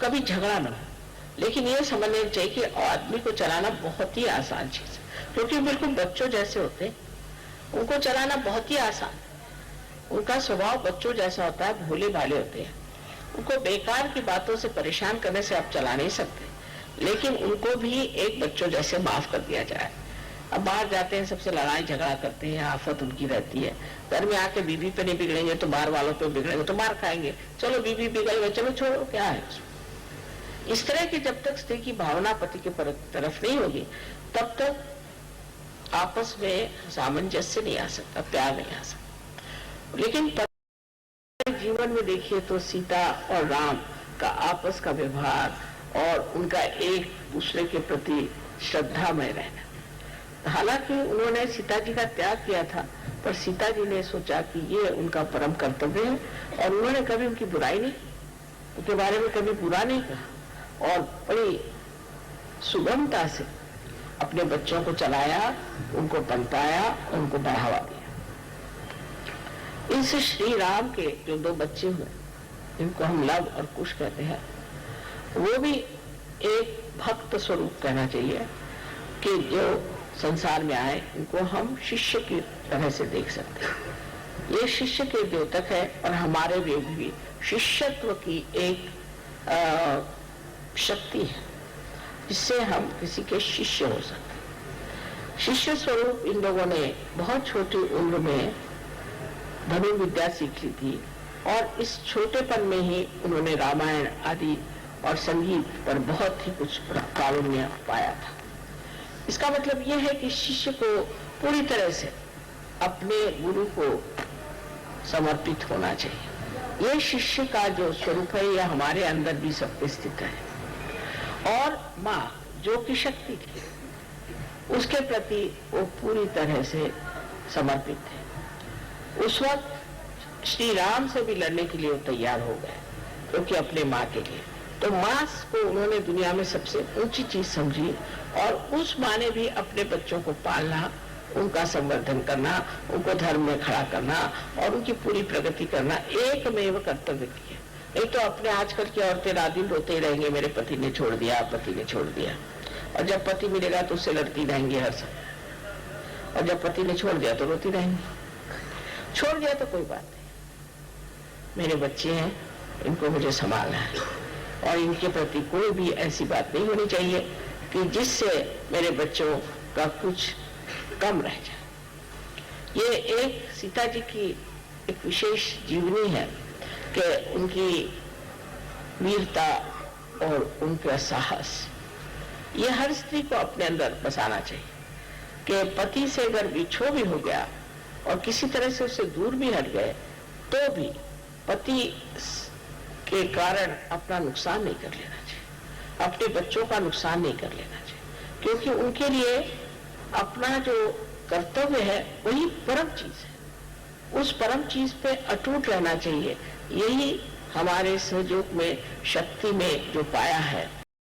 कभी झगड़ा न हो। लेकिन ये समझना चाहिए कि आदमी को चलाना बहुत ही आसान चीज है, क्योंकि बिल्कुल बच्चों जैसे होते हैं, उनको चलाना बहुत ही आसान। उनका स्वभाव बच्चों जैसा होता है, भोले भाले होते हैं। उनको बेकार की बातों से परेशान करने से आप चला नहीं सकते, लेकिन उनको भी एक बच्चों जैसे माफ कर दिया जाए। अब बाहर जाते हैं, सबसे लड़ाई झगड़ा करते हैं, आफत उनकी रहती है। घर में आके बीवी पे नहीं बिगड़ेंगे तो बाहर वालों पे बिगड़ेंगे तो मार खाएंगे। चलो बीवी बिगड़ गए, चलो छोड़ो, क्या है उसमें। इस तरह की जब तक स्त्री की भावना पति के तरफ नहीं होगी, तब तक आपस में सामंजस्य नहीं आ सकता, प्यार नहीं आ सकता। लेकिन जीवन में देखिए तो सीता और राम का आपस का व्यवहार और उनका एक दूसरे के प्रति श्रद्धामय रहना। हालांकि उन्होंने सीता जी का त्याग किया था, पर सीता जी ने सोचा कि ये उनका परम कर्तव्य है, और उन्होंने कभी उनकी बुराई नहीं, उनके बारे में कभी बुरा नहीं कहा, और बड़ी सुगमता से अपने बच्चों को चलाया, उनको पनपाया, उनको बढ़ावा दिया। इस श्री राम के जो 2 बच्चे हुए, इनको हम लव और कुश कहते हैं, वो भी एक भक्त स्वरूप कहना चाहिए कि जो संसार में आए, इनको हम शिष्य की तरह से देख सकते हैं। ये शिष्य के द्योतक है, और हमारे लिए भी शिष्यत्व की एक शक्ति है, जिससे हम किसी के शिष्य हो सकते हैं। शिष्य स्वरूप इन लोगों ने बहुत छोटी उम्र में धनुर्विद्या सीख ली थी, और इस छोटेपन में ही उन्होंने रामायण आदि और संगीत पर बहुत ही कुछ प्रावीण्य पाया था। इसका मतलब यह है कि शिष्य को पूरी तरह से अपने गुरु को समर्पित होना चाहिए। यह शिष्य का जो स्वरूप है, यह हमारे अंदर भी सबके स्थित है। और माँ जो की शक्ति थी, उसके प्रति वो पूरी तरह से समर्पित है। उस वक्त श्री राम से भी लड़ने के लिए वो तैयार हो गए, क्योंकि अपने माँ के लिए। तो माँ को उन्होंने दुनिया में सबसे ऊंची चीज समझी, और उस माँ ने भी अपने बच्चों को पालना, उनका संवर्धन करना, उनको धर्म में खड़ा करना और उनकी पूरी प्रगति करना एकमेव कर्तव्य किया। नहीं तो अपने आजकल की औरतें रात दिन रोते ही रहेंगे, मेरे पति ने छोड़ दिया, पति ने छोड़ दिया, और जब पति मिलेगा तो उससे लड़ती रहेंगी हर समय, और जब पति ने छोड़ दिया तो रोती रहेंगी। छोड़ दिया तो कोई बात नहीं, मेरे बच्चे हैं, इनको मुझे संभालना है, और इनके प्रति कोई भी ऐसी बात नहीं होनी चाहिए कि जिससे मेरे बच्चों का कुछ कम रह जाए। ये एक सीता जी की एक विशेष जीवनी है कि उनकी वीरता और उनका साहस, ये हर स्त्री को अपने अंदर बसाना चाहिए कि पति से अगर विछोह भी हो गया और किसी तरह से उससे दूर भी हट गए, तो भी पति के कारण अपना नुकसान नहीं कर लेना चाहिए, अपने बच्चों का नुकसान नहीं कर लेना चाहिए, क्योंकि उनके लिए अपना जो कर्तव्य है वही परम चीज है। उस परम चीज पे अटूट रहना चाहिए। यही हमारे सहयोग में, शक्ति में जो पाया है,